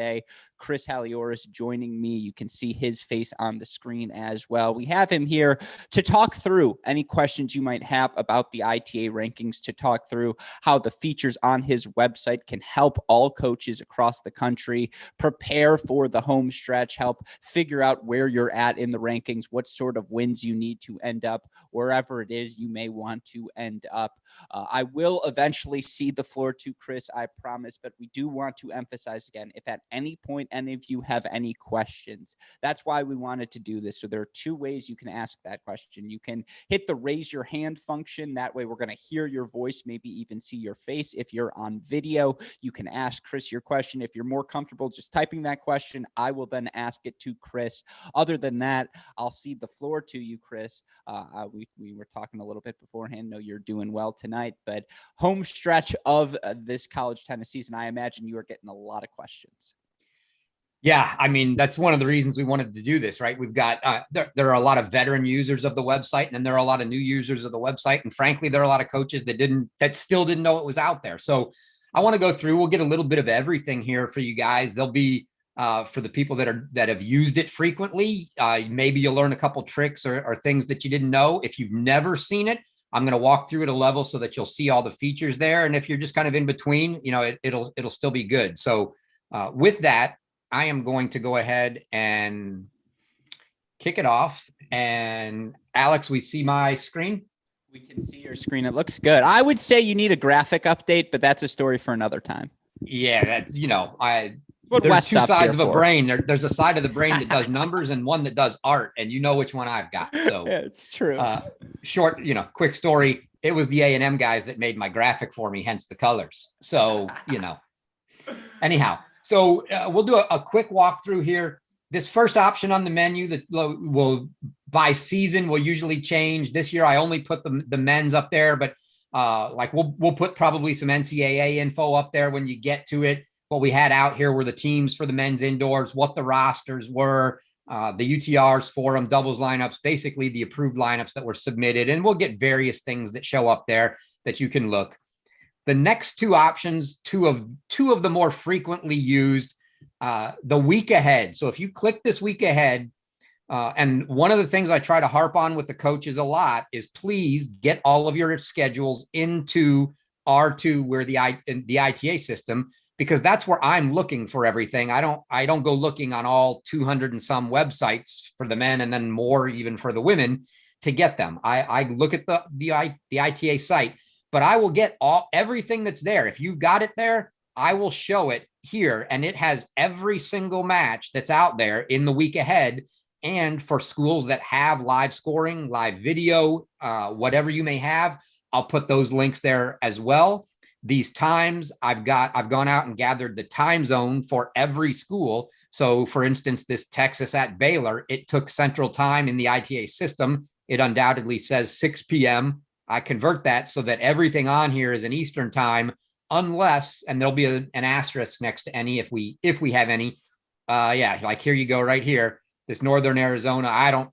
today. Chris Halioris joining me. You can see his face on the screen as well. We have him here to talk through any questions you might have about the ITA rankings, to talk through how the features on his website can help all coaches across the country prepare for the home stretch, help figure out where you're at in the rankings, what sort of wins you need to end up wherever it is you may want to end up. I will eventually cede the floor to Chris, I promise, but we do want to emphasize again, if at any point any of you have any questions, that's why we wanted to do this. So there are two ways you can ask that question. You can hit the raise your hand function. That way we're going to hear your voice, maybe even see your face. If you're on video, you can ask Chris your question. If you're more comfortable just typing that question, I will then ask it to Chris. Other than that, I'll cede the floor to you, Chris. We were talking a little bit beforehand. Know you're doing well tonight, but home stretch of this college tennis season, I imagine you are getting a lot of questions. Yeah, I mean, that's one of the reasons we wanted to do this, right? We've got, there are a lot of veteran users of the website, and then there are a lot of new users of the website. And frankly, there are a lot of coaches that still didn't know it was out there. So I want to go through, we'll get a little bit of everything here for you guys. There'll be, for the people that have used it frequently, maybe you'll learn a couple tricks or things that you didn't know. If you've never seen it, I'm going to walk through it a level so that you'll see all the features there. And if you're just kind of in between, you know, it'll still be good. So with that, I am going to go ahead and kick it off. And Alex, we see my screen. We can see your screen. It looks good. I would say you need a graphic update, but that's a story for another time. Yeah, that's, you know, there's two sides of a brain. There's a side of the brain that does numbers and one that does art, and you know which one I've got. So yeah, it's true. Short, you know, quick story. It was the A&M guys that made my graphic for me, hence the colors. So, you know, anyhow. So we'll do a quick walkthrough here. This first option on the menu that will by season will usually change. This year, I only put the men's up there, but like we'll put probably some NCAA info up there when you get to it. What we had out here were the teams for the men's indoors, what the rosters were, the UTRs for them, doubles lineups, basically the approved lineups that were submitted. And we'll get various things that show up there that you can look. The next two options, two of the more frequently used, the week ahead. So if you click this week ahead, and one of the things I try to harp on with the coaches a lot is please get all of your schedules into R2, where the ITA system, because that's where I'm looking for everything. I don't go looking on all 200 and some websites for the men and then more even for the women to get them. I look at the ITA site, but I will get everything that's there. If you've got it there, I will show it here, and it has every single match that's out there in the week ahead. And for schools that have live scoring, live video, whatever you may have, I'll put those links there as well. These times I've gone out and gathered the time zone for every school. So for instance, this Texas at Baylor, it took Central Time in the ITA system. It undoubtedly says 6 p.m. I convert that so that everything on here is in Eastern Time, unless, and there'll be an asterisk next to any if we have any. Yeah, like here you go right here. This Northern Arizona,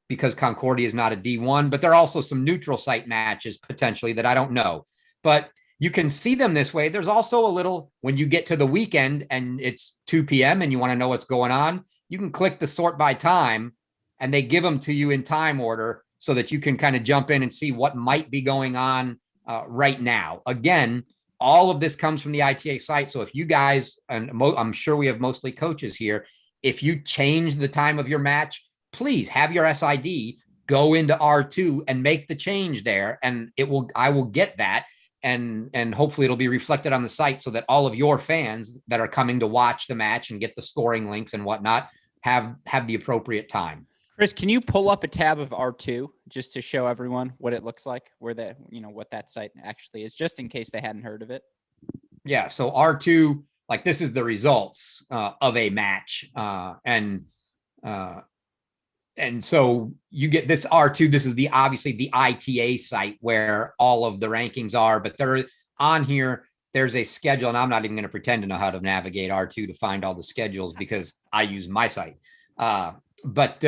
because Concordia is not a D1, but there are also some neutral site matches potentially that I don't know. But you can see them this way. There's also a little, when you get to the weekend and it's 2 p.m. and you want to know what's going on, you can click the sort by time and they give them to you in time order so that you can kind of jump in and see what might be going on right now. Again, all of this comes from the ITA site. So if you guys, and I'm sure we have mostly coaches here, if you change the time of your match, please have your SID go into R2 and make the change there. And I will get that. And hopefully it'll be reflected on the site so that all of your fans that are coming to watch the match and get the scoring links and whatnot have the appropriate time. Chris, can you pull up a tab of R2 just to show everyone what it looks like, what that site actually is, just in case they hadn't heard of it? Yeah. So R2, like this is the results of a match. And so you get this R2. This is obviously the ITA site where all of the rankings are, but they're on here. There's a schedule, and I'm not even going to pretend to know how to navigate R2 to find all the schedules because I use my site. But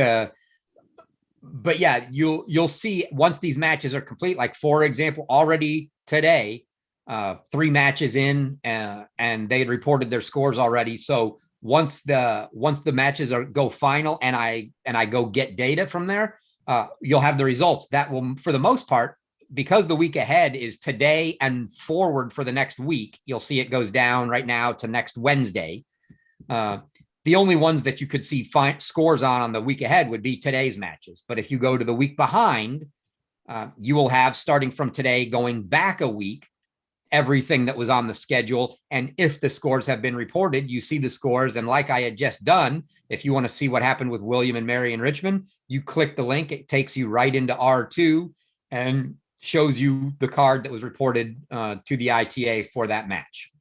yeah, you'll see once these matches are complete, like for example, already today, 3 matches in, and they had reported their scores already. So once the matches go final and I go get data from there, you'll have the results. That will, for the most part, because the week ahead is today and forward for the next week, you'll see it goes down right now to next Wednesday. The only ones that you could see scores on the week ahead would be today's matches. But if you go to the week behind, you will have, starting from today, going back a week, everything that was on the schedule. And if the scores have been reported, you see the scores. And like I had just done, if you want to see what happened with William and Mary in Richmond, you click the link. It takes you right into R2 and shows you the card that was reported to the ITA for that match.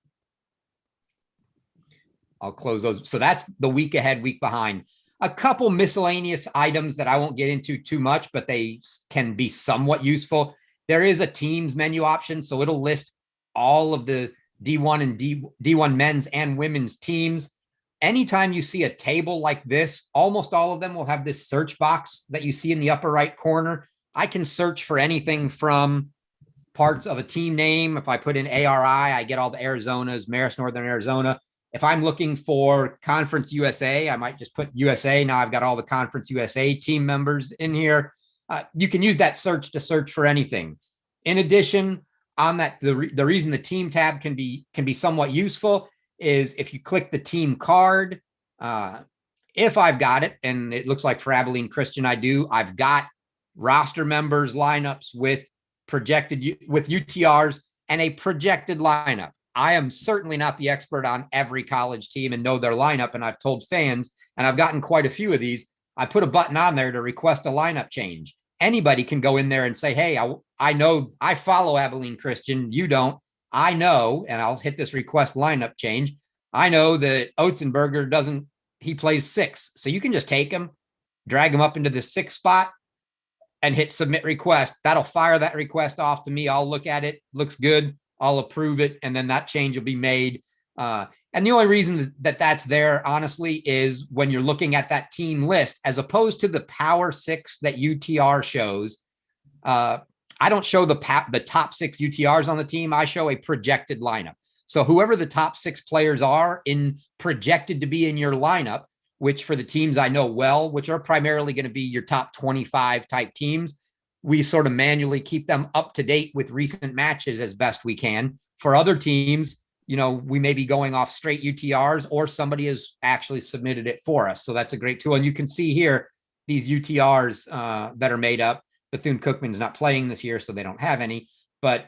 I'll close those. So that's the week ahead, week behind. A couple miscellaneous items that I won't get into too much, but they can be somewhat useful. There is a teams menu option, so it'll list all of the D1 and D1 men's and women's teams. Anytime you see a table like this, almost all of them will have this search box that you see in the upper right corner. I can search for anything from parts of a team name. If I put in ARI, I get all the Arizonas, Marist Northern Arizona. If I'm looking for Conference USA, I might just put USA. Now I've got all the Conference USA team members in here. You can use that search to search for anything. In addition, on that, the reason the team tab can be somewhat useful is if you click the team card, if I've got it, and it looks like for Abilene Christian I do, I've got roster members, lineups with UTRs and a projected lineup. I am certainly not the expert on every college team and know their lineup, and I've told fans, and I've gotten quite a few of these, I put a button on there to request a lineup change. Anybody can go in there and say, hey, I know I follow Abilene Christian. You don't. I know, and I'll hit this request lineup change. I know that Otzenberger he plays 6. So you can just take him, drag him up into the 6th spot and hit submit request. That'll fire that request off to me. I'll look at it. Looks good. I'll approve it. And then that change will be made. And the only reason that that's there, honestly, is when you're looking at that team list, as opposed to the Power 6 that UTR shows. I don't show the top 6 UTRs on the team. I show a projected lineup. So whoever the top 6 players are projected to be in your lineup, which for the teams I know well, which are primarily going to be your top 25 type teams, we sort of manually keep them up to date with recent matches as best we can. For other teams, we may be going off straight UTRs, or somebody has actually submitted it for us. So that's a great tool. And you can see here, these UTRs that are made up. Bethune-Cookman's not playing this year, so they don't have any, but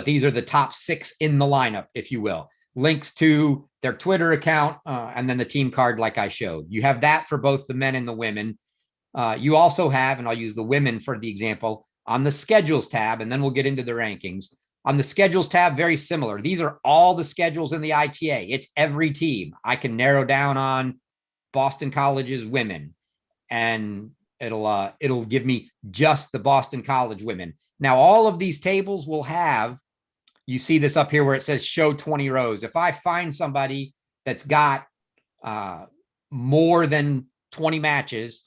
these are the top 6 in the lineup, if you will. Links to their Twitter account, and then the team card like I showed. You have that for both the men and the women. You also have, and I'll use the women for the example, on the schedules tab, and then we'll get into the rankings. On the schedules tab, very similar. These are all the schedules in the ITA. It's every team. I can narrow down on Boston College's women, and it'll give me just the Boston College women. Now, all of these tables will have, you see this up here where it says show 20 rows. If I find somebody that's got more than 20 matches,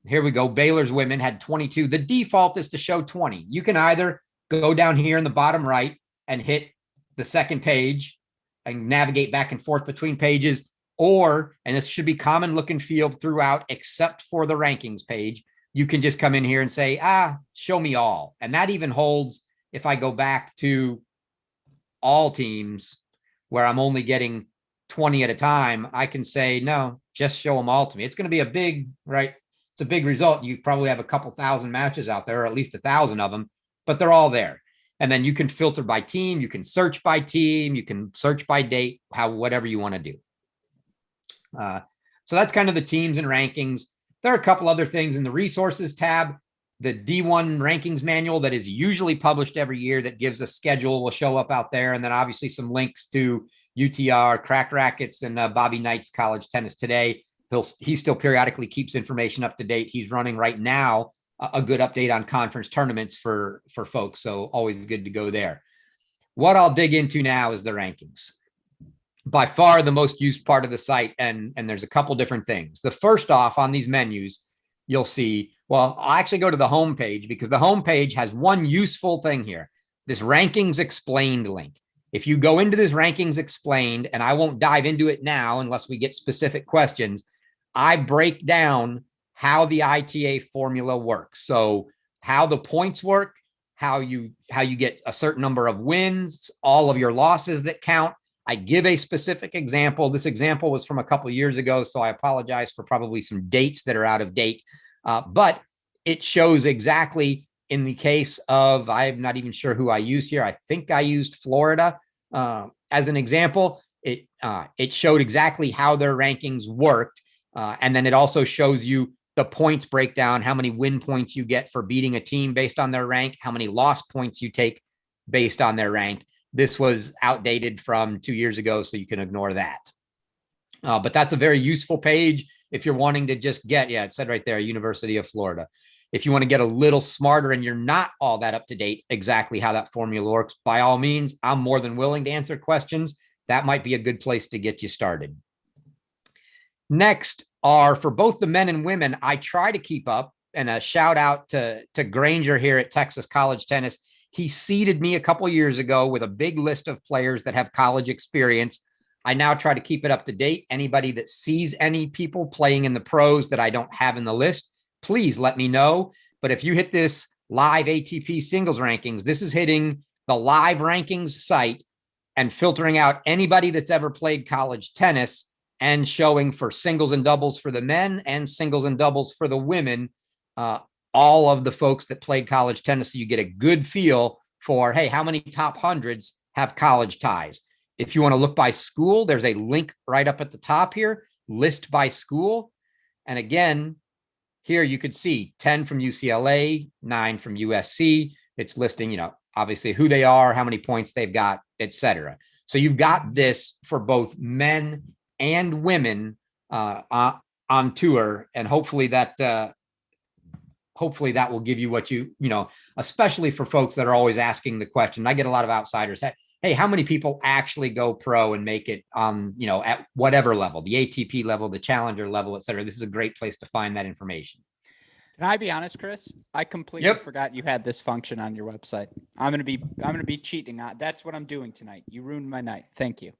here we go. Baylor's women had 22. The default is to show 20. You can either go down here in the bottom right and hit the second page and navigate back and forth between pages, or, and this should be common look and feel throughout except for the rankings page, you can just come in here and say, show me all. And that even holds if I go back to all teams where I'm only getting 20 at a time, I can say, no, just show them all to me. It's going to be a big, right? It's a big result. You probably have a couple thousand matches out there, or at least 1,000 of them, but they're all there. And then you can filter by team. You can search by team. You can search by date, whatever you want to do. So that's kind of the teams and rankings. There are a couple other things in the resources tab. The D1 rankings manual that is usually published every year that gives a schedule will show up out there. And then obviously some links to UTR, Cracked Rackets, and Bobby Knight's College Tennis Today. He still periodically keeps information up to date. He's running right now a good update on conference tournaments for folks. So always good to go there. What I'll dig into now is the rankings. By far the most used part of the site. And there's a couple different things. The first off, on these menus, you'll see, well, I'll actually go to the home page, because the home page has one useful thing here, this rankings explained link. If you go into this rankings explained, and I won't dive into it now unless we get specific questions, I break down how the ITA formula works. So how the points work, how you get a certain number of wins, all of your losses that count. I give a specific example. This example was from a couple of years ago, so I apologize for probably some dates that are out of date. But it shows exactly in the case of, I'm not even sure who I used here. I think I used Florida as an example. It showed exactly how their rankings worked. And then it also shows you the points breakdown, how many win points you get for beating a team based on their rank, how many loss points you take based on their rank. This was outdated from 2 years ago, so you can ignore that. But that's a very useful page if you're wanting to just get, yeah, it said right there, University of Florida. If you want to get a little smarter and you're not all that up to date exactly how that formula works, by all means, I'm more than willing to answer questions. That might be a good place to get you started. Next are for both the men and women, I try to keep up, and a shout out to Granger here at Texas College Tennis. He seeded me a couple of years ago with a big list of players that have college experience. I now try to keep it up to date. Anybody that sees any people playing in the pros that I don't have in the list, please let me know. But if you hit this live ATP singles rankings, this is hitting the live rankings site and filtering out anybody that's ever played college tennis and showing for singles and doubles for the men and singles and doubles for the women, all of the folks that played college tennis. So you get a good feel for, hey, how many top hundreds have college ties? If you want to look by school, there's a link right up at the top here, list by school. And again, here you could see 10 from UCLA, 9 from USC. It's listing, obviously who they are, how many points they've got, etc. So you've got this for both men and women on tour, and hopefully that will give you what you especially for folks that are always asking the question. I get a lot of outsiders. Hey, how many people actually go pro and make it at whatever level, the ATP level, the challenger level, et cetera? This is a great place to find that information. Can I be honest, Chris? I completely forgot you had this function on your website. I'm gonna be cheating. That's what I'm doing tonight. You ruined my night. Thank you.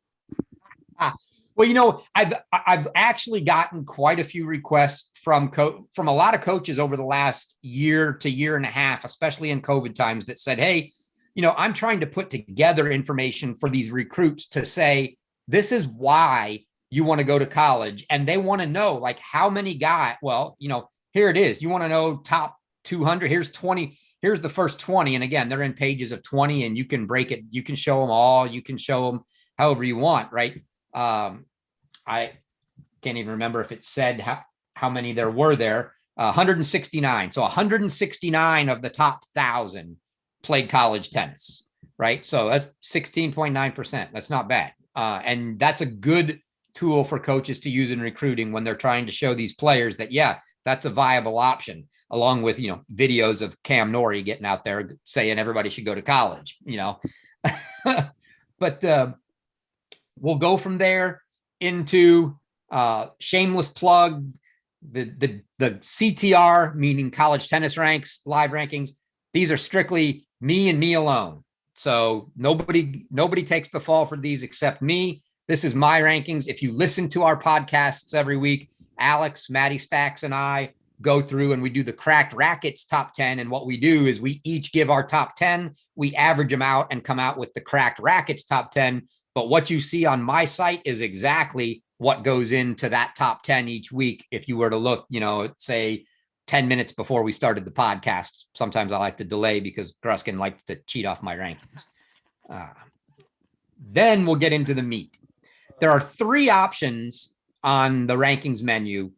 Well, I've actually gotten quite a few requests from a lot of coaches over the last year to year and a half, especially in COVID times, that said, hey, I'm trying to put together information for these recruits to say, this is why you want to go to college. And they want to know, like, how many guys, here it is. You want to know top 200. Here's 20. Here's the first 20. And again, they're in pages of 20, and you can break it. You can show them all. You can show them however you want, right? I can't even remember if it said how many there were there. 169. So 169 of the top 1,000 played college tennis, right? So that's 16.9%. That's not bad. And that's a good tool for coaches to use in recruiting when they're trying to show these players that, yeah, that's a viable option, along with, videos of Cam Norrie getting out there saying everybody should go to college, But we'll go from there into shameless plug, the CTR, meaning College Tennis Ranks live rankings. These are strictly me and me alone. So nobody takes the fall for these except me. This is my rankings. If you listen to our podcasts every week, Alex, Maddie Stacks, and I go through and we do the Cracked Rackets top 10. And what we do is we each give our top 10. We average them out and come out with the Cracked Rackets top 10. But what you see on my site is exactly what goes into that top 10 each week. If you were to look, say 10 minutes before we started the podcast, sometimes I like to delay because Gruskin likes to cheat off my rankings. Then we'll get into the meat. There are 3 options on the rankings menu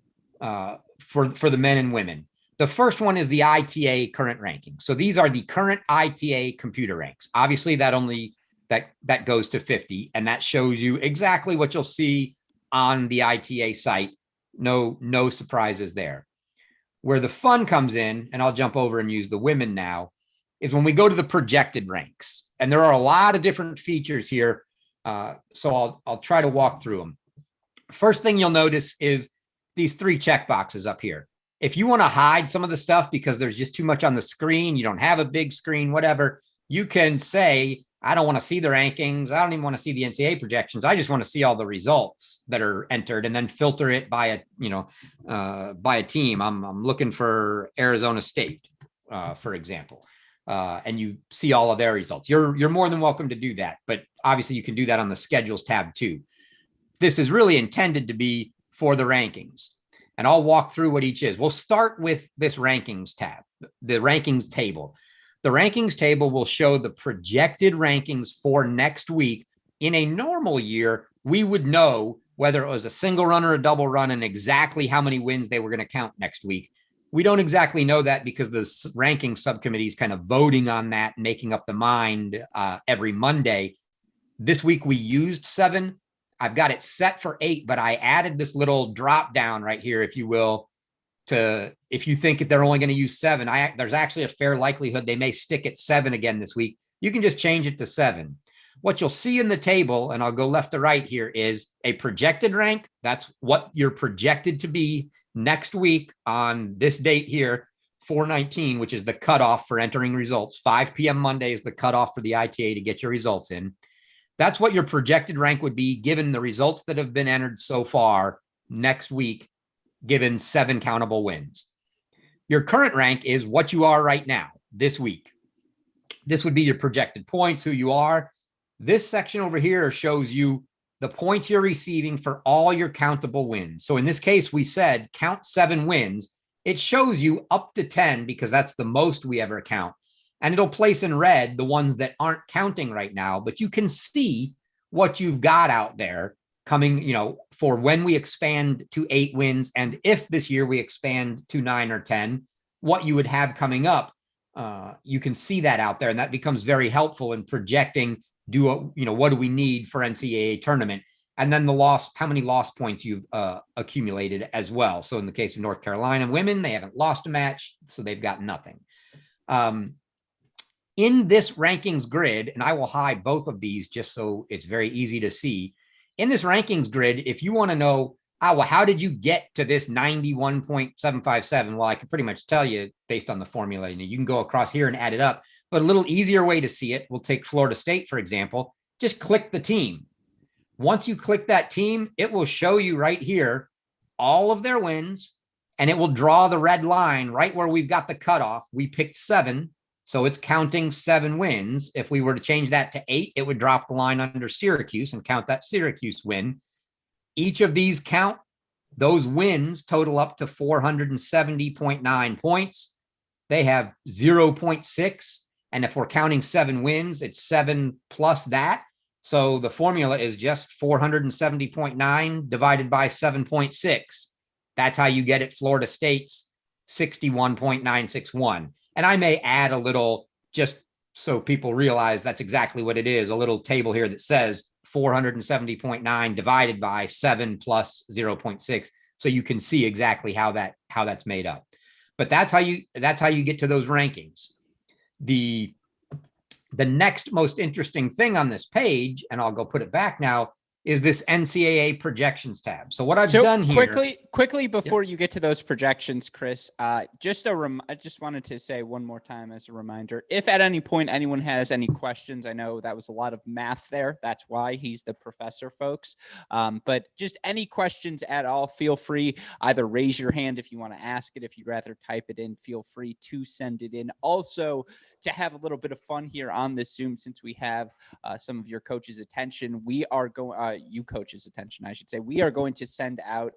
for the men and women. The first one is the ITA current ranking. So these are the current ITA computer ranks. Obviously, that goes to 50, and that shows you exactly what you'll see on the ITA site. No surprises there. Where the fun comes in, and I'll jump over and use the women now, is when we go to the projected ranks. And there are a lot of different features here. So I'll try to walk through them. First thing you'll notice is these 3 check boxes up here. If you want to hide some of the stuff because there's just too much on the screen, you don't have a big screen, whatever, you can say, I don't want to see the rankings. I don't even want to see the NCAA projections. I just want to see all the results that are entered and then filter it by a team. I'm looking for Arizona State, for example, and you see all of their results. You're more than welcome to do that, but obviously you can do that on the schedules tab too. This is really intended to be for the rankings, and I'll walk through what each is. We'll start with this rankings tab, the rankings table. The rankings table will show the projected rankings for next week. In a normal year, we would know whether it was a single run or a double run and exactly how many wins they were going to count next week. We don't exactly know that because the ranking subcommittee is kind of voting on that, making up the mind every Monday. This week we used 7. I've got it set for 8, but I added this little drop down right here, if you will, to if you think they're only going to use 7, there's actually a fair likelihood they may stick at 7 again this week. You can just change it to 7. What you'll see in the table, and I'll go left to right here, is a projected rank. That's what you're projected to be next week on this date here, 4/19, which is the cutoff for entering results. 5 p.m. Monday is the cutoff for the ITA to get your results in. That's what your projected rank would be given the results that have been entered so far next week, given 7 countable wins. Your current rank is what you are right now, this week. This would be your projected points, who you are. This section over here shows you the points you're receiving for all your countable wins. So in this case, we said count 7 wins. It shows you up to 10 because that's the most we ever count. And it'll place in red the ones that aren't counting right now, but you can see what you've got out there coming, for when we expand to 8 wins. And if this year we expand to 9 or 10, what you would have coming up, you can see that out there. And that becomes very helpful in projecting, what do we need for NCAA tournament? And then how many loss points you've accumulated as well. So in the case of North Carolina women, they haven't lost a match, so they've got nothing. In this rankings grid, and I will hide both of these just so it's very easy to see. In this rankings grid, if you want to know, how did you get to this 91.757? Well, I can pretty much tell you based on the formula. You can go across here and add it up, but a little easier way to see it, we'll take Florida State, for example. Just click the team. Once you click that team, it will show you right here all of their wins, and it will draw the red line right where we've got the cutoff. We picked 7. So it's counting 7 wins. If we were to change that to 8, it would drop the line under Syracuse and count that Syracuse win. Each of these count. Those wins total up to 470.9 points. They have 0.6. And if we're counting 7 wins, it's 7 plus that. So the formula is just 470.9 divided by 7.6. That's how you get at Florida State's 61.961. And I may add a little, just so people realize that's exactly what it is, a little table here that says 470.9 divided by 7 plus 0.6. So you can see exactly how that's made up. But that's how you get to those rankings. The next most interesting thing on this page, and I'll go put it back now, is this NCAA projections tab. So what I've done here quickly before you get to those projections, Chris, I just wanted to say one more time as a reminder, if at any point anyone has any questions, I know that was a lot of math there. That's why he's the professor, folks. But just any questions at all, feel free, either raise your hand if you want to ask it. If you'd rather type it in, feel free to send it in. Also, to have a little bit of fun here on this Zoom, since we have some of your coaches' attention, we are going, you coaches' attention, I should say, we are going to send out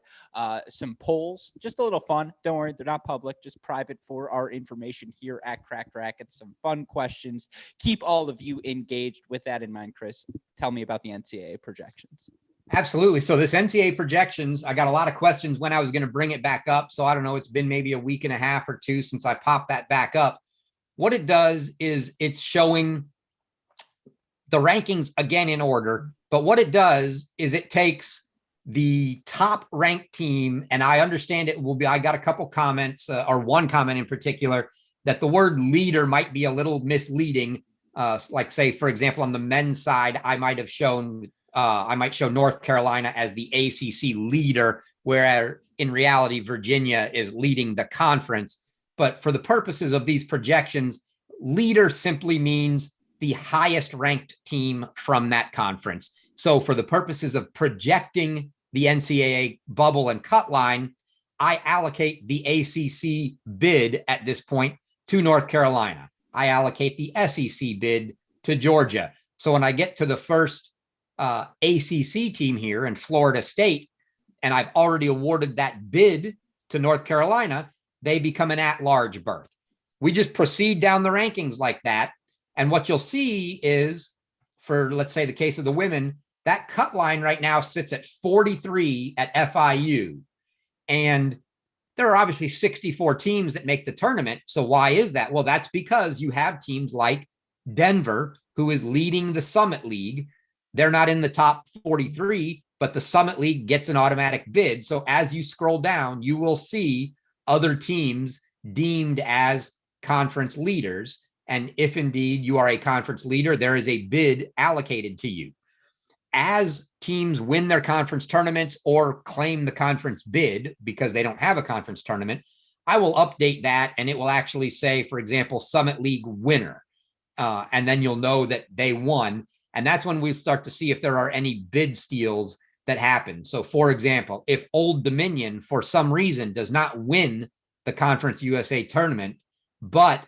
some polls, just a little fun. Don't worry, they're not public, just private for our information here at Cracked Rackets. Some fun questions. Keep all of you engaged. With that in mind, Chris, tell me about the NCAA projections. Absolutely. So this NCAA projections, I got a lot of questions when I was going to bring it back up. So I don't know, it's been maybe a week and a half or 2 since I popped that back up. What it does is it's showing the rankings again in order, but what it does is it takes the top ranked team, and I understand it will be, I got a couple comments or one comment in particular that the word leader might be a little misleading. Like say, for example, on the men's side, I might show North Carolina as the ACC leader, where in reality, Virginia is leading the conference. But for the purposes of these projections, leader simply means the highest ranked team from that conference. So for the purposes of projecting the NCAA bubble and cut line, I allocate the ACC bid at this point to North Carolina. I allocate the SEC bid to Georgia. So when I get to the first ACC team here in Florida State, and I've already awarded that bid to North Carolina, they become an at-large berth. We just proceed down the rankings like that. And what you'll see is, for let's say the case of the women, that cut line right now sits at 43 at FIU. And there are obviously 64 teams that make the tournament. So why is that? Well, that's because you have teams like Denver, who is leading the Summit League. They're not in the top 43, but the Summit League gets an automatic bid. So as you scroll down, you will see other teams deemed as conference leaders. And if indeed you are a conference leader, there is a bid allocated to you. As teams win their conference tournaments or claim the conference bid because they don't have a conference tournament, I will update that, and it will actually say, for example, Summit League winner. And then you'll know that they won. And that's when we start to see if there are any bid steals that happen. So for example, if Old Dominion for some reason does not win the Conference USA tournament, but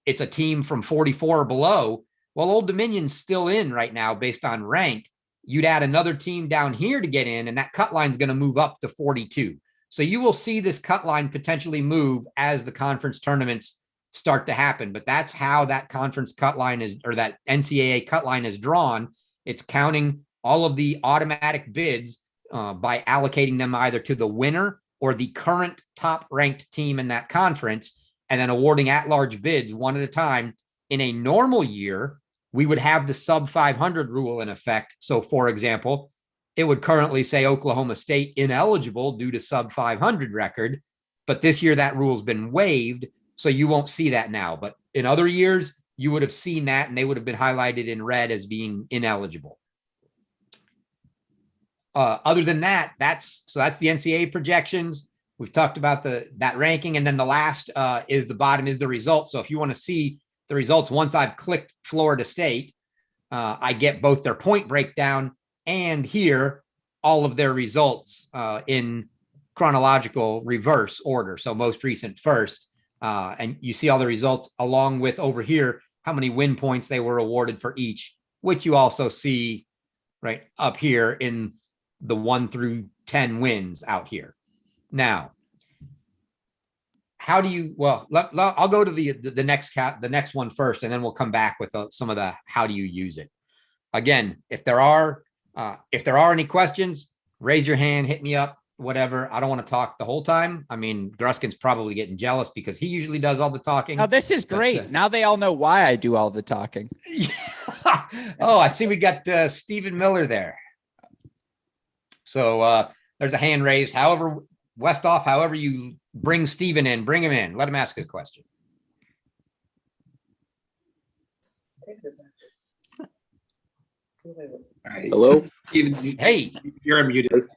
it's a team from 44 or below, well, Old Dominion's still in right now based on rank. You'd add another team down here to get in, and that cut line is going to move up to 42. So you will see this cut line potentially move as the conference tournaments start to happen. But that's how that conference cut line is, or that NCAA cut line is drawn. It's counting all of the automatic bids by allocating them either to the winner or the current top ranked team in that conference, and then awarding at-large bids one at a time. In a normal year, we would have the sub 500 rule in effect. So for example, it would currently say Oklahoma State ineligible due to sub 500 record, but this year that rule's been waived, so you won't see that now. But in other years, you would have seen that, and they would have been highlighted in red as being ineligible. Other than that, that's the NCAA projections. We've talked about that ranking, and then the last is the bottom is the results. So if you want to see the results, once I've clicked Florida State, I get both their point breakdown and here all of their results in chronological reverse order. So most recent first, and you see all the results along with over here how many win points they were awarded for each, which you also see right up here in the 1 through 10 wins out here. Now, how do you, well, I'll go to the next one first, and then we'll come back with some of the, how do you use it? Again, if there are any questions, raise your hand, hit me up, whatever. I don't want to talk the whole time. I mean, Gruskin's probably getting jealous because he usually does all the talking. Now this is great. Now they all know why I do all the talking. Oh, I see we got Stephen Miller there. So there's a hand raised. However, Westhoff, however you bring Stephen in, bring him in. Let him ask his question. Right. Hello? Stephen, hey. You're unmuted.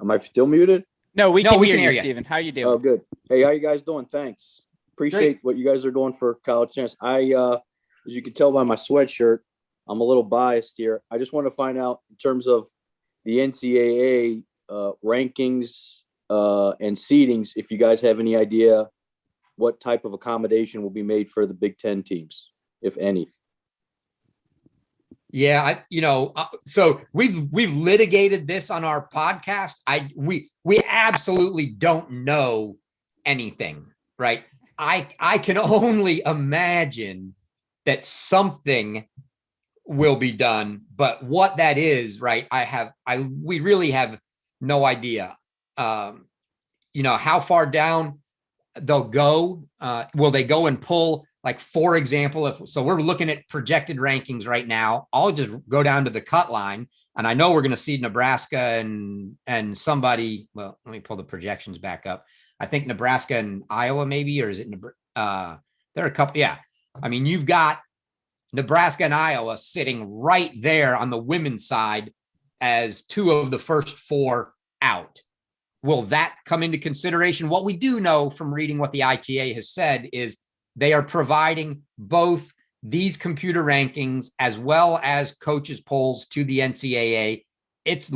Am I still muted? No, we can hear you, Stephen. How you doing? Oh, good. Hey, how you guys doing? Thanks. Appreciate what you guys are doing for college tennis. As you can tell by my sweatshirt, I'm a little biased here. I just want to find out in terms of the NCAA rankings and seedings, if you guys have any idea what type of accommodation will be made for the Big Ten teams, if any. Yeah, so we've litigated this on our podcast. We absolutely don't know anything, right? I can only imagine that something will be done, but what that is, right? We really have no idea. How far down they'll go. Will they go and pull, like, for example, so we're looking at projected rankings right now. I'll just go down to the cut line, and I know we're going to see Nebraska and somebody. Well, let me pull the projections back up. I think Nebraska and Iowa, maybe, or is it? There are a couple. Yeah, I mean, you've got Nebraska and Iowa sitting right there on the women's side as two of the first four out. Will that come into consideration? What we do know from reading what the ITA has said is they are providing both these computer rankings, as well as coaches polls to the NCAA, it's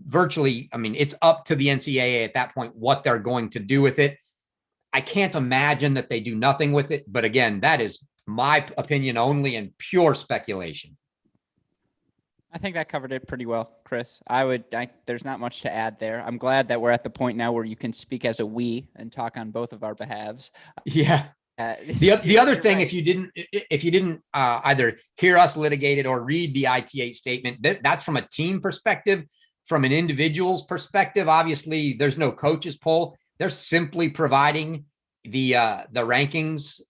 virtually, I mean, it's up to the NCAA at that point, what they're going to do with it. I can't imagine that they do nothing with it. But again, that is my opinion only and pure speculation. I think that covered it pretty well, Chris. There's not much to add there. I'm glad that we're at the point now where you can speak as a we and talk on both of our behalves. Yeah. The other thing, right. if you didn't either hear us litigate it or read the ITA statement, that's from a team perspective. From an individual's perspective, obviously there's no coaches poll. They're simply providing the rankings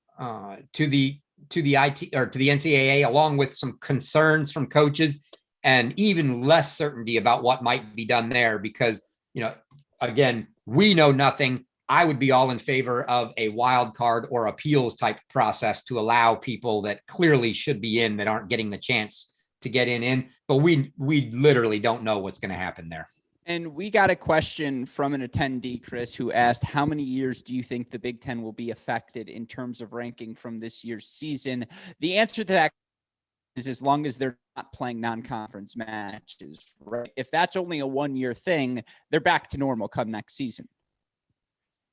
to the IT or to the NCAA, along with some concerns from coaches and even less certainty about what might be done there. Because, you know, again, we know nothing. I would be all in favor of a wild card or appeals type process to allow people that clearly should be in that aren't getting the chance to get in. But we literally don't know what's going to happen there. And we got a question from an attendee, Chris, who asked, how many years do you think the Big Ten will be affected in terms of ranking from this year's season? The answer to that is as long as they're not playing non-conference matches, right? If that's only a 1-year thing, they're back to normal come next season.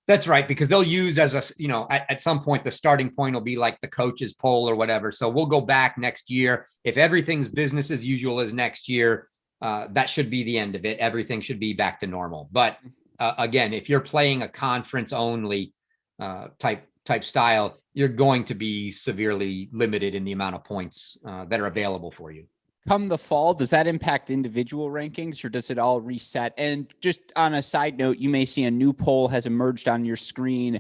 That's right, because they'll use as a, you know, at some point, the starting point will be like the coaches poll or whatever. So we'll go back next year. If everything's business as usual as next year, that should be the end of it. Everything should be back to normal. But again, if you're playing a conference only type style, you're going to be severely limited in the amount of points that are available for you. Come the fall, does that impact individual rankings or does it all reset? And just on a side note, you may see a new poll has emerged on your screen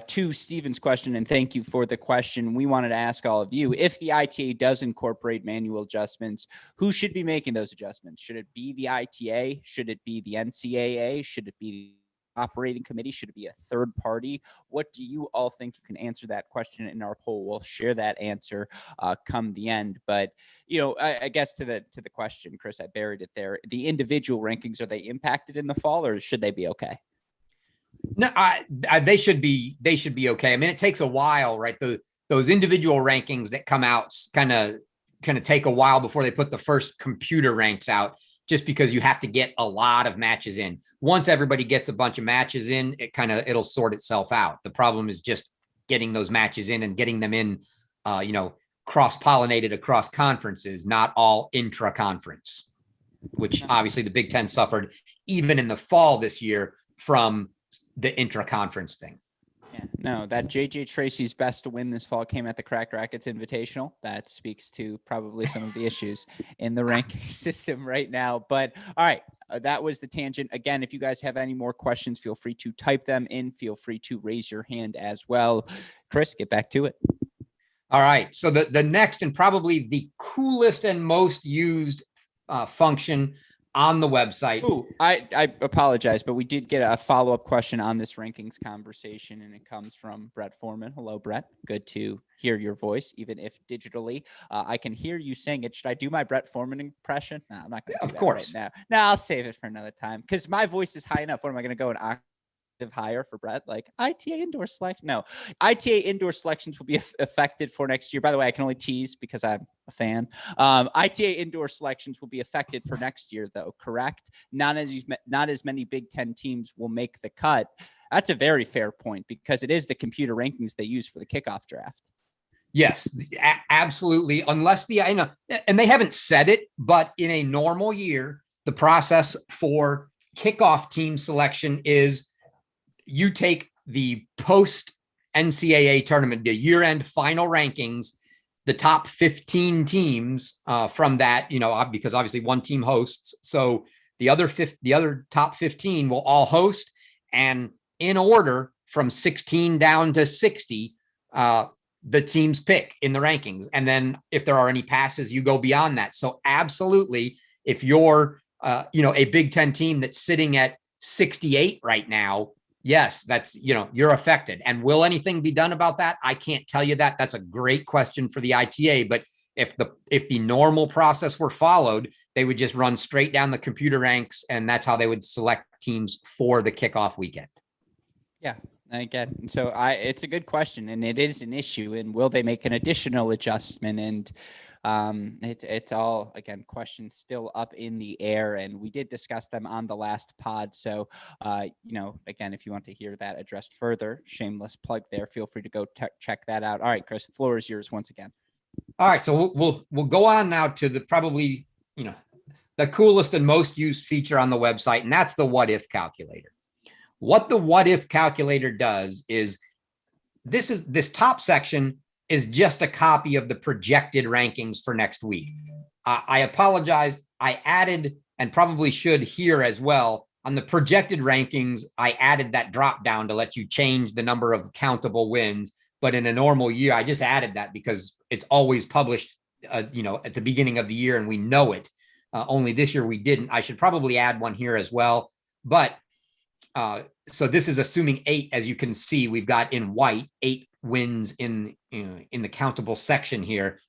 to Stephen's question. And thank you for the question. We wanted to ask all of you, if the ITA does incorporate manual adjustments, who should be making those adjustments? Should it be the ITA? Should it be the NCAA? Should it be the operating committee? Should it be a third party? What do you all think? You can answer that question in our poll. We'll share that answer come the end. But you know, I guess to the question, Chris, I buried it there. The individual rankings, are they impacted in the fall, or should they be okay? No, they should be okay. I mean, it takes a while, right? Those individual rankings that come out kind of take a while before they put the first computer ranks out, just because you have to get a lot of matches in. Once everybody gets a bunch of matches in, it'll sort itself out. The problem is just getting those matches in and getting them in, cross-pollinated across conferences, not all intra-conference, which obviously the Big Ten suffered even in the fall this year from the intra-conference thing. Yeah, no, that JJ Tracy's best to win this fall came at the Cracked Rackets Invitational. That speaks to probably some of the issues in the ranking system right now. But all right, that was the tangent. Again, if you guys have any more questions, feel free to type them in. Feel free to raise your hand as well. Chris, get back to it. All right. So the next and probably the coolest and most used function on the website. Ooh, I apologize, but we did get a follow-up question on this rankings conversation, and it comes from Brett Foreman. Hello, Brett. Good to hear your voice, even if digitally. I can hear you saying it. Should I do my Brett Foreman impression? No, I'm not going to do that right now. No, I'll save it for another time because my voice is high enough. What am I going to go and higher for Brett, like ITA Indoor Selection? No, ITA Indoor Selections will be affected for next year. By the way, I can only tease because I'm a fan. ITA Indoor Selections will be affected for next year, though, correct? Not as many Big Ten teams will make the cut. That's a very fair point because it is the computer rankings they use for the kickoff draft. Yes, absolutely. Unless and they haven't said it, but in a normal year, the process for kickoff team selection is you take the post NCAA tournament, the year-end final rankings, the top 15 teams from that, because obviously one team hosts. So the other top 15 will all host, and in order from 16 down to 60, the teams pick in the rankings. And then if there are any passes, you go beyond that. So absolutely, if you're, a Big Ten team that's sitting at 68 right now, yes, that's, you're affected. And will anything be done about that? I can't tell you that. That's a great question for the ITA. But if the normal process were followed, they would just run straight down the computer ranks, and that's how they would select teams for the kickoff weekend. Yeah. Again, so it's a good question, and it is an issue. And will they make an additional adjustment? And it's all, again, questions still up in the air, and we did discuss them on the last pod. So, again, if you want to hear that addressed further, shameless plug there, feel free to go check that out. All right, Chris, the floor is yours once again. All right, so we'll go on now to the probably, the coolest and most used feature on the website, and that's the what if calculator. What the what if calculator does is this top section is just a copy of the projected rankings for next week. I apologize. I added, and probably should here as well, on the projected rankings, I added that drop down to let you change the number of countable wins. But in a normal year, I just added that because it's always published, at the beginning of the year, and we know it. Only this year we didn't. I should probably add one here as well. But so this is assuming 8, as you can see, we've got in white 8 wins in the countable section here.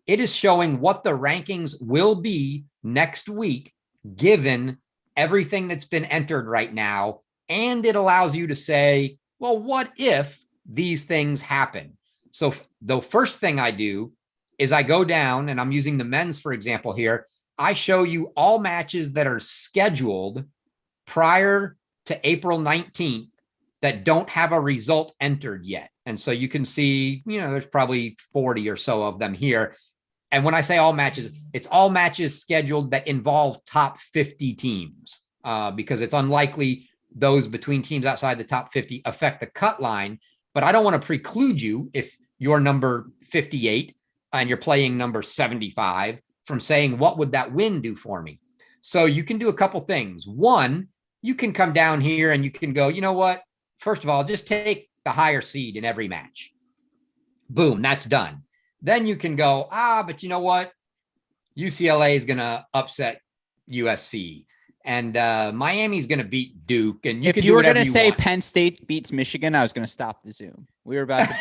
It is showing what the rankings will be next week, given everything that's been entered right now. And it allows you to say, well, what if these things happen? So the first thing I do is I go down, and I'm using the men's, for example, here. I show you all matches that are scheduled prior to April 19th that don't have a result entered yet. And so you can see, there's probably 40 or so of them here. And when I say all matches, it's all matches scheduled that involve top 50 teams, because it's unlikely those between teams outside the top 50 affect the cut line. But I don't want to preclude you, if you're number 58 and you're playing number 75, from saying, what would that win do for me? So you can do a couple things. One, you can come down here and you can go, you know what? First of all, just take the higher seed in every match. Boom, that's done. Then you can go, but you know what? UCLA is going to upset USC, and Miami's going to beat Duke. And if you were going to say Penn State beats Michigan, I was going to stop the Zoom. We were about to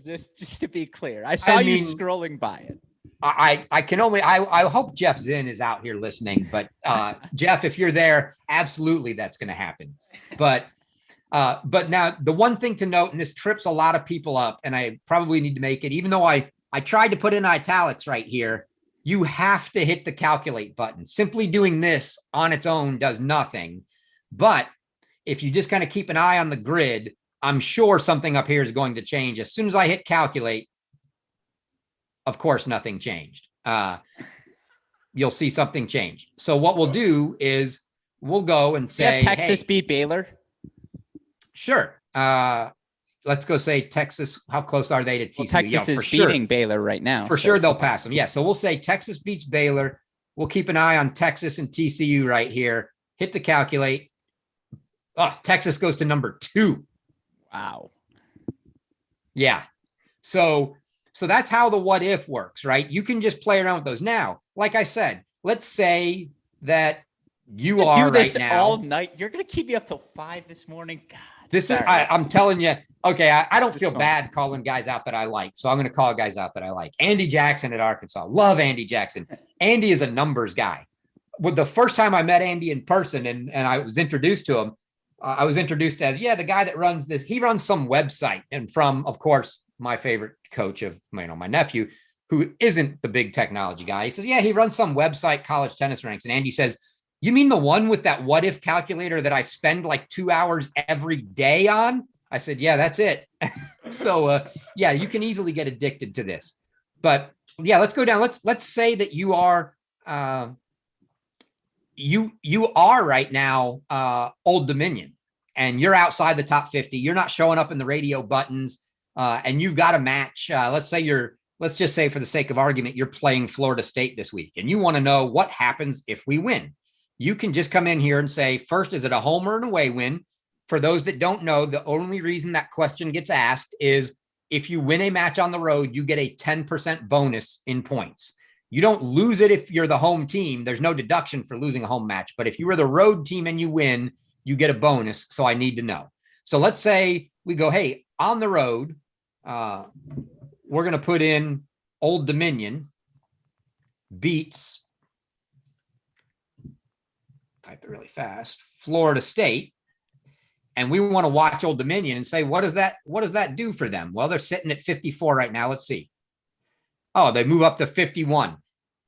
be just to be clear. I saw you scrolling by it. I hope Jeff Zinn is out here listening, but Jeff, if you're there, absolutely that's going to happen. But now the one thing to note, and this trips a lot of people up, and I probably need to make it, even though I tried to put in italics right here, you have to hit the calculate button. Simply doing this on its own does nothing. But if you just kind of keep an eye on the grid, I'm sure something up here is going to change. As soon as I hit calculate, of course, nothing changed. You'll see something change. So what we'll do is we'll go and say, Texas beat Baylor. Sure. Let's go say Texas. How close are they to TCU? Well, Texas is beating Baylor right now. For sure, they'll pass them. Yeah. So we'll say Texas beats Baylor. We'll keep an eye on Texas and TCU right here. Hit the calculate. Oh, Texas goes to number 2. Wow. Yeah. So that's how the what if works, right? You can just play around with those. Now, like I said, let's say that you are do this right now all night. You're going to keep me up till 5 this morning. God. This is, I'm telling you, okay, I don't feel bad calling guys out that I like. So I'm going to call guys out that I like. Andy Jackson at Arkansas. Love Andy Jackson. Andy is a numbers guy. With the first time I met Andy in person and I was introduced to him, I was introduced as, the guy that runs this. He runs some website. And from, of course, my favorite coach of, my nephew, who isn't the big technology guy. He says, he runs some website, CollegeTennisRanks. And Andy says, you mean the one with that what if calculator that I spend like 2 hours every day on? I said, yeah, that's it. So, you can easily get addicted to this. But let's go down. Let's say that you are, you are right now Old Dominion, and you're outside the top 50. You're not showing up in the radio buttons, and you've got a match. Let's just say for the sake of argument, you're playing Florida State this week, and you want to know what happens if we win. You can just come in here and say, first, is it a home or an away win? For those that don't know, the only reason that question gets asked is if you win a match on the road, you get a 10% bonus in points. You don't lose it if you're the home team. There's no deduction for losing a home match. But if you were the road team and you win, you get a bonus. So I need to know. So let's say we go, hey, on the road, we're going to put in Old Dominion beats, type it really fast, Florida State. and we want to watch Old Dominion and say, what does that do for them? Well, they're sitting at 54 right now. Let's see. Oh, they move up to 51.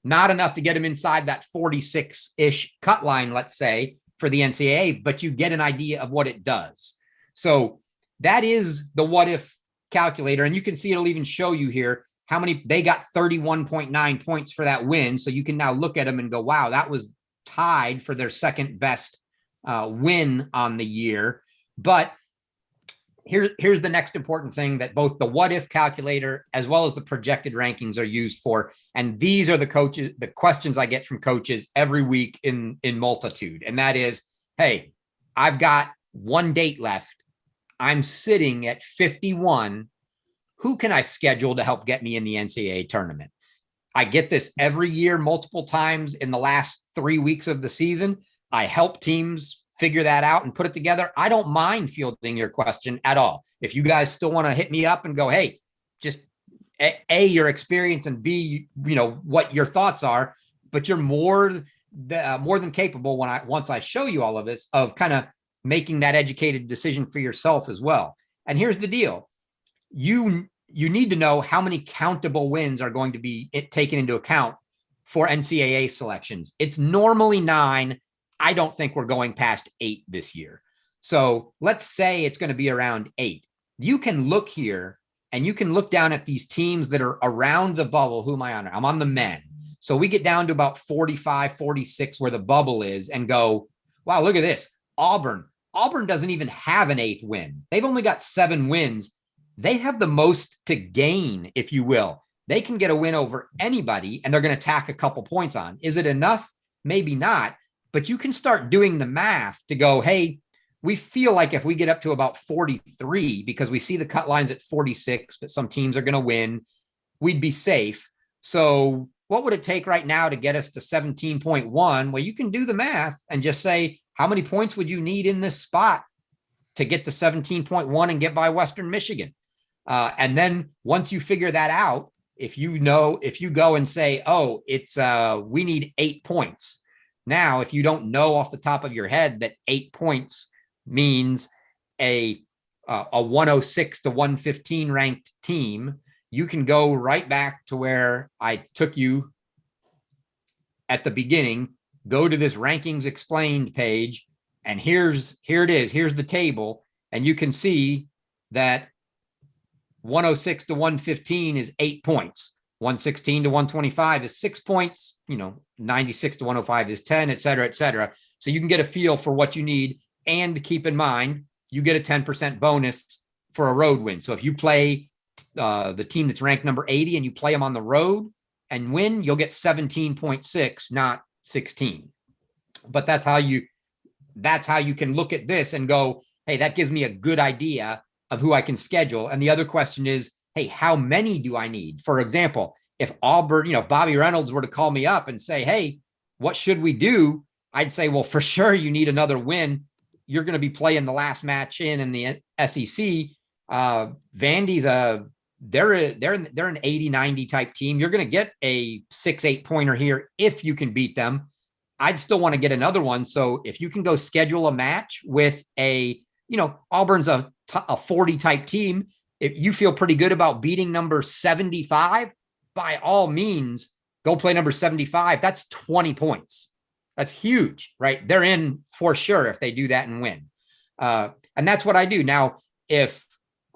Not enough to get them inside that 46-ish cut line, let's say, for the NCAA, but you get an idea of what it does. So that is the what if calculator. And you can see it'll even show you here how many they got 31.9 points for that win. So you can now look at them and go, wow, that was tied for their second best win on the year. But here's the next important thing that both the what if calculator as well as the projected rankings are used for. And these are the questions I get from coaches every week in multitude. And that is, hey, I've got one date left. I'm sitting at 51. Who can I schedule to help get me in the NCAA tournament? I get this every year, multiple times in the last 3 weeks of the season. I help teams figure that out and put it together. I don't mind fielding your question at all. If you guys still want to hit me up and go, hey, just A, your experience, and B, what your thoughts are, but you're more than capable once I show you all of this of kind of making that educated decision for yourself as well. And here's the deal. You need to know how many countable wins are going to be taken into account for NCAA selections. It's normally 9. I don't think we're going past 8 this year. So let's say it's going to be around 8. You can look here and you can look down at these teams that are around the bubble. Who am I on? I'm on the men. So we get down to about 45, 46 where the bubble is and go, wow, look at this. Auburn doesn't even have an 8th win. They've only got 7 wins. They have the most to gain, if you will. They can get a win over anybody and they're going to tack a couple points on. Is it enough? Maybe not. But you can start doing the math to go, hey, we feel like if we get up to about 43, because we see the cut lines at 46, but some teams are going to win, we'd be safe. So what would it take right now to get us to 17.1? Well, you can do the math and just say, how many points would you need in this spot to get to 17.1 and get by Western Michigan? And then once you figure that out, if you go and say, oh, it's we need 8 points. Now, if you don't know off the top of your head that 8 points means a 106 to 115 ranked team, you can go right back to where I took you at the beginning, go to this rankings explained page, and here it is. Here's the table. And you can see that 106 to 115 is 8 points. 116 to 125 is 6 points, 96 to 105 is 10, et cetera, et cetera. So you can get a feel for what you need. And keep in mind, you get a 10% bonus for a road win. So if you play the team that's ranked number 80 and you play them on the road and win, you'll get 17.6, not 16. But that's how you can look at this and go, hey, that gives me a good idea of who I can schedule. And the other question is, hey, how many do I need? For example, if Auburn, Bobby Reynolds were to call me up and say, hey, what should we do? I'd say, well, for sure you need another win. You're going to be playing the last match in the SEC. Vandy's they're an 80-90 type team. You're going to get a 6-8 pointer here if you can beat them. I'd still want to get another one. So if you can go schedule a match with Auburn's a 40 type team. If you feel pretty good about beating number 75, by all means, go play number 75. That's 20 points. That's huge, right? They're in for sure if they do that and win. And that's what I do. Now, if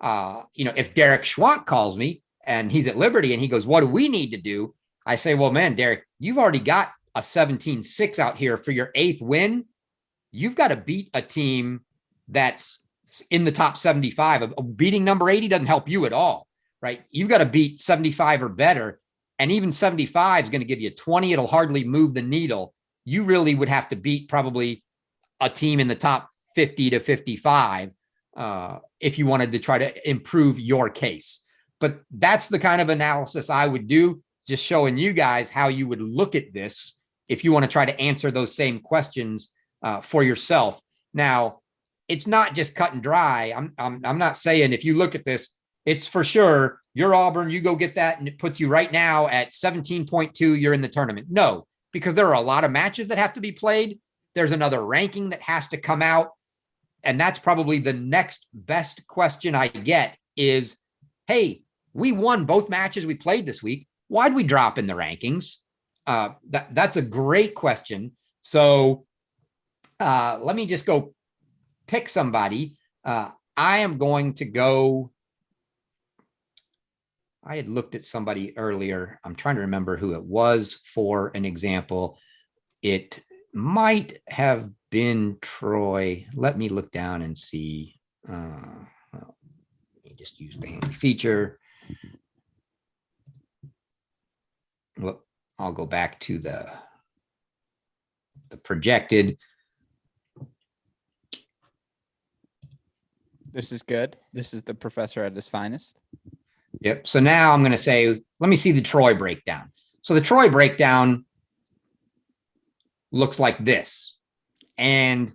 Derek Schwandt calls me and he's at Liberty and he goes, what do we need to do? I say, well, man, Derek, you've already got a 17-6 out here for your 8th win. You've got to beat a team that's in the top 75. Beating number 80 doesn't help you at all, right? You've got to beat 75 or better. And even 75 is going to give you 20. It'll hardly move the needle. You really would have to beat probably a team in the top 50 to 55 if you wanted to try to improve your case. But that's the kind of analysis I would do, just showing you guys how you would look at this if you want to try to answer those same questions for yourself. Now, it's not just cut and dry. I'm not saying if you look at this, it's for sure you're Auburn, you go get that, and it puts you right now at 17.2, you're in the tournament. No, because there are a lot of matches that have to be played. There's another ranking that has to come out. and that's probably the next best question I get is, hey, we won both matches we played this week. Why'd we drop in the rankings? That's a great question. So let me just go pick somebody. I am going to go. I had looked at somebody earlier. I'm trying to remember who it was for an example. It might have been Troy. Let me look down and see. Well, let me just use the handy feature. Well, I'll go back to the projected. This is good. This is the professor at his finest. Yep. So now I'm going to say, let me see the Troy breakdown. So the Troy breakdown looks like this. And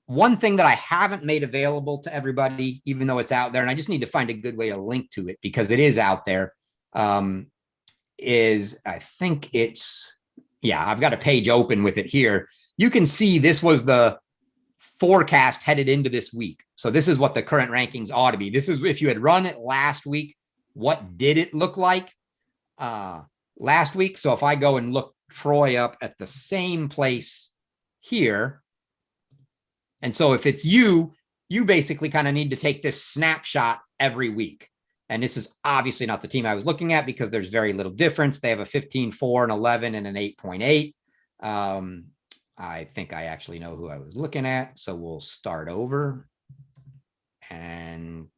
one thing that I haven't made available to everybody, even though it's out there, and I just need to find a good way to link to it because it is out there, is I think it's, yeah, I've got a page open with it here. You can see this was the forecast headed into this week. So this is what the current rankings ought to be. This is if you had run it last week, what did it look like last week? So if I go and look Troy up at the same place here, and so if it's you basically kind of need to take this snapshot every week. And this is obviously not the team I was looking at because there's very little difference. They have a 15-4, an 11, and an 8.8. I think I actually know who I was looking at. So we'll start over and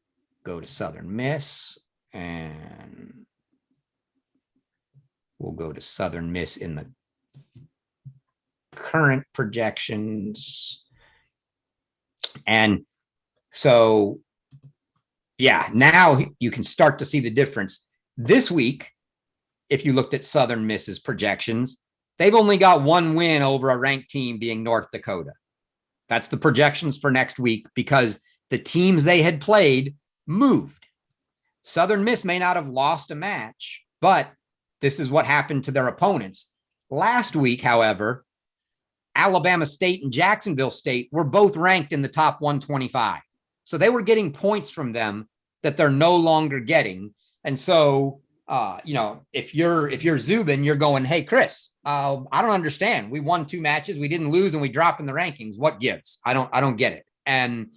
go to Southern Miss. And we'll go to Southern Miss in the current projections. And so, yeah, now you can start to see the difference. This week, if you looked at Southern Miss's projections, they've only got one win over a ranked team being North Dakota. That's the projections for next week because the teams they had played moved. Southern Miss may not have lost a match, but this is what happened to their opponents. Last week, however, Alabama State and Jacksonville State were both ranked in the top 125. So they were getting points from them that they're no longer getting. And so, if you're Zubin, you're going, hey, Chris, I don't understand. We won 2 matches. We didn't lose and we dropped in the rankings. What gives? I don't get it. And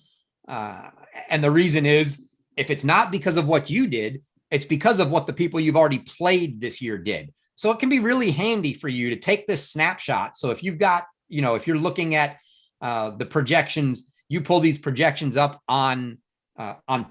the reason is if it's not because of what you did, it's because of what the people you've already played this year did. So it can be really handy for you to take this snapshot. So if you've got, if you're looking at the projections, you pull these projections up on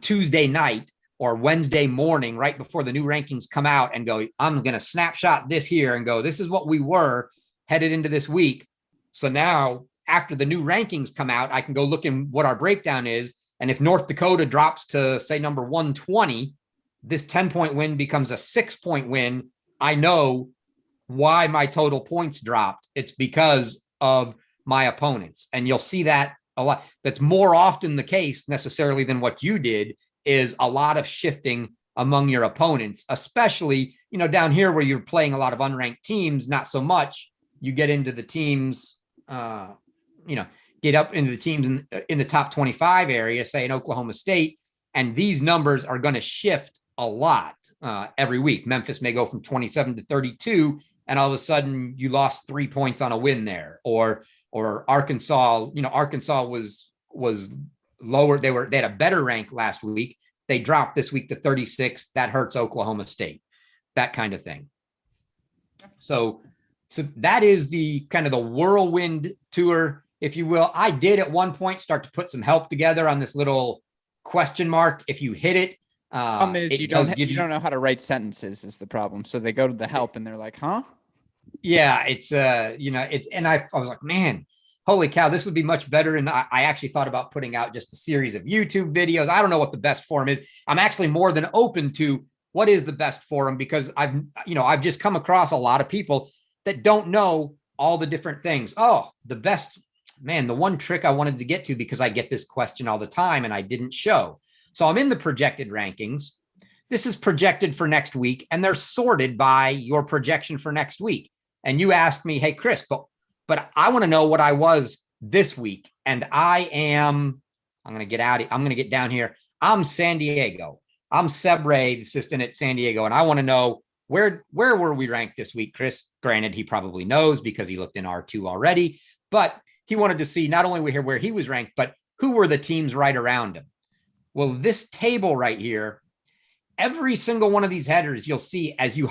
Tuesday night or Wednesday morning, right before the new rankings come out and go, I'm going to snapshot this here and go, this is what we were headed into this week. So now after the new rankings come out, I can go look in what our breakdown is. And if North Dakota drops to say number 120, this 10-point win becomes a 6-point win. I know why my total points dropped. It's because of my opponents. And you'll see that a lot. That's more often the case necessarily than what you did, is a lot of shifting among your opponents, especially, down here where you're playing a lot of unranked teams, not so much. You get into the teams, get up into the teams in the top 25 area, say in Oklahoma State, and these numbers are going to shift a lot every week. Memphis may go from 27 to 32, and all of a sudden you lost 3 points on a win there, or Arkansas. Arkansas was lower. They had a better rank last week. They dropped this week to 36. That hurts Oklahoma State, that kind of thing. So that is the kind of the whirlwind tour, if you will. I did at one point start to put some help together on this little question mark. If you hit it, you don't know how to write sentences is the problem. So they go to the help and they're like, huh? Yeah, and I was like, man, holy cow, this would be much better. And I actually thought about putting out just a series of YouTube videos. I don't know what the best forum is. I'm actually more than open to what is the best forum, because I've just come across a lot of people that don't know all the different things. Oh, the one trick I wanted to get to, because I get this question all the time and I didn't show. So I'm in the projected rankings. This is projected for next week, and they're sorted by your projection for next week. And you asked me, hey, Chris, but I want to know what I was this week. And I'm going to get down here. I'm San Diego. I'm Seb Ray, the assistant at San Diego. And I want to know where were we ranked this week, Chris? Granted, he probably knows because he looked in R2 already, but he wanted to see not only where he was ranked, but who were the teams right around him. Well, this table right here, every single one of these headers you'll see as you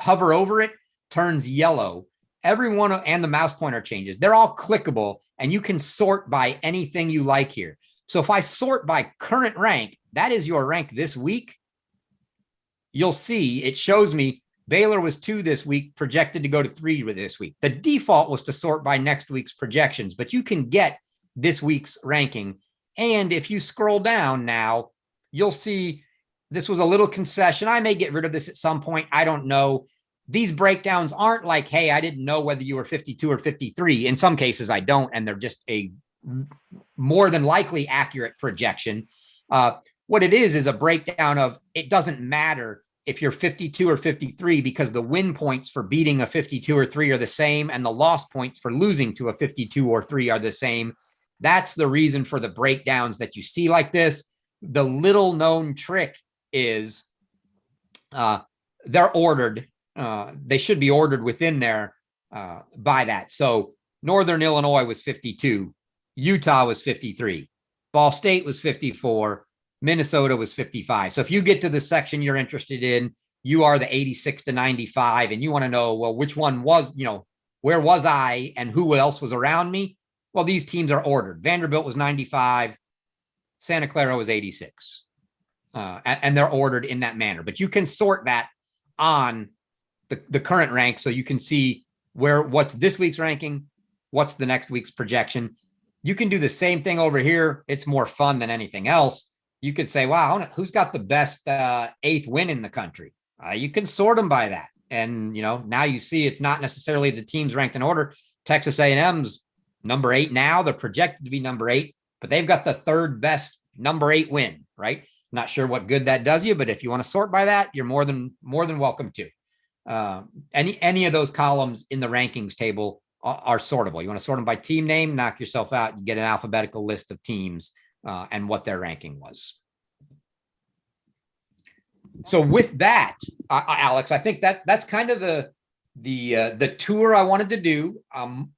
hover over it turns yellow. Every one and the mouse pointer changes. They're all clickable, and you can sort by anything you like here. So if I sort by current rank, that is your rank this week. You'll see it shows me Baylor was 2 this week, projected to go to 3 this week. The default was to sort by next week's projections, but you can get this week's ranking. And if you scroll down now, you'll see this was a little concession. I may get rid of this at some point. I don't know. These breakdowns aren't like, hey, I didn't know whether you were 52 or 53. In some cases, I don't, and they're just a more than likely accurate projection. What it is a breakdown of it doesn't matter if you're 52 or 53 because the win points for beating a 52 or 3 are the same and the loss points for losing to a 52 or 3 are the same. That's the reason for the breakdowns that you see like this. The little known trick is they're ordered. They should be ordered within there by that. So Northern Illinois was 52. Utah was 53. Ball State was 54. Minnesota was 55. So if you get to the section you're interested in, you are the 86 to 95, and you want to know, well, which one was, where was I and who else was around me? Well, these teams are ordered. Vanderbilt was 95. Santa Clara was 86. And they're ordered in that manner. But you can sort that on the current rank so you can see what's this week's ranking, what's the next week's projection. You can do the same thing over here. It's more fun than anything else. You could say, wow, who's got the best 8th win in the country? You can sort them by that. And, now you see it's not necessarily the teams ranked in order. Texas A&M's number 8 now. They're projected to be number 8, but they've got the 3rd best number 8 win, right? Not sure what good that does you, but if you want to sort by that, you're more than welcome to. Any of those columns in the rankings table are sortable. You want to sort them by team name, knock yourself out. You get an alphabetical list of teams and what their ranking was. So with that, Alex, I think that's kind of the tour I wanted to do. I'm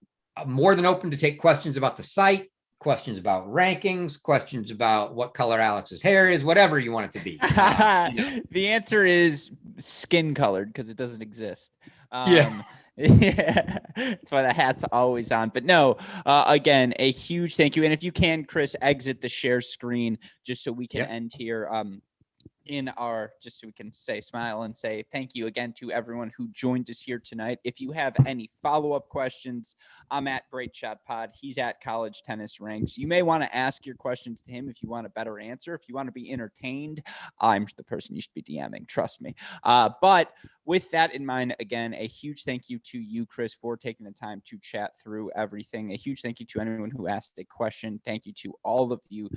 more than open to take questions about the site, questions about rankings, questions about what color Alex's hair is, whatever you want it to be. The answer is skin colored because it doesn't exist. Yeah. Yeah, that's why the hat's always on. But no, again, a huge thank you. And if you can, Chris, exit the share screen just so we can end here. Just so we can smile and say thank you again to everyone who joined us here tonight. If you have any follow-up questions, I'm at Great Shot Pod. He's at College Tennis Ranks. You may want to ask your questions to him if you want a better answer. If you want to be entertained, I'm the person you should be DMing. Trust me. But with that in mind, again, a huge thank you to you, Chris, for taking the time to chat through everything. A huge thank you to anyone who asked a question. Thank you to all of you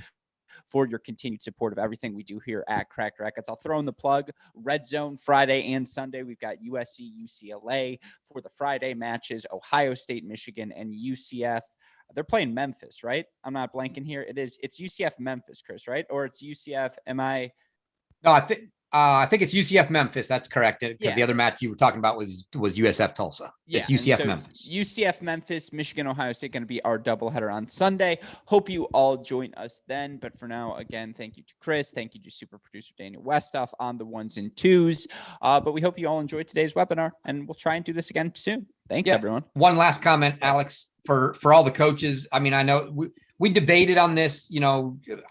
for your continued support of everything we do here at Cracked Rackets. I'll throw in the plug. Red Zone Friday and Sunday. We've got USC, UCLA for the Friday matches, Ohio State, Michigan, and UCF. They're playing Memphis, right? I'm not blanking here. It's UCF Memphis, Chris, right? Or it's UCF. No, I think it's UCF Memphis. That's correct. Because the other match you were talking about was USF Tulsa. Yeah, it's UCF Memphis. UCF Memphis, Michigan, Ohio State going to be our doubleheader on Sunday. Hope you all join us then. But for now, again, thank you to Chris. Thank you to super producer Daniel Westoff on the 1s and 2s. But we hope you all enjoyed today's webinar, and we'll try and do this again soon. Thanks, everyone. One last comment, Alex, for all the coaches. I mean, I know we debated on this,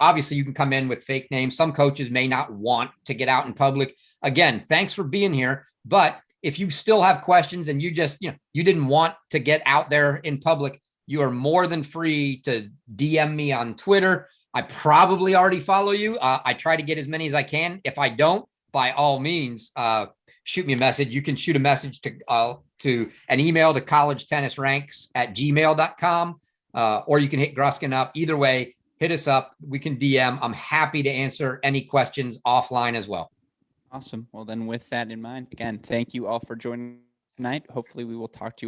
obviously you can come in with fake names. Some coaches may not want to get out in public. Again, thanks for being here. But if you still have questions and you just, you didn't want to get out there in public, you are more than free to DM me on Twitter. I probably already follow you. I try to get as many as I can. If I don't, by all means, shoot me a message. You can shoot a message to an email to collegetennisranks@gmail.com. Or you can hit Gruskin up. Either way, hit us up. We can DM. I'm happy to answer any questions offline as well. Awesome. Well, then with that in mind, again, thank you all for joining tonight. Hopefully we will talk to you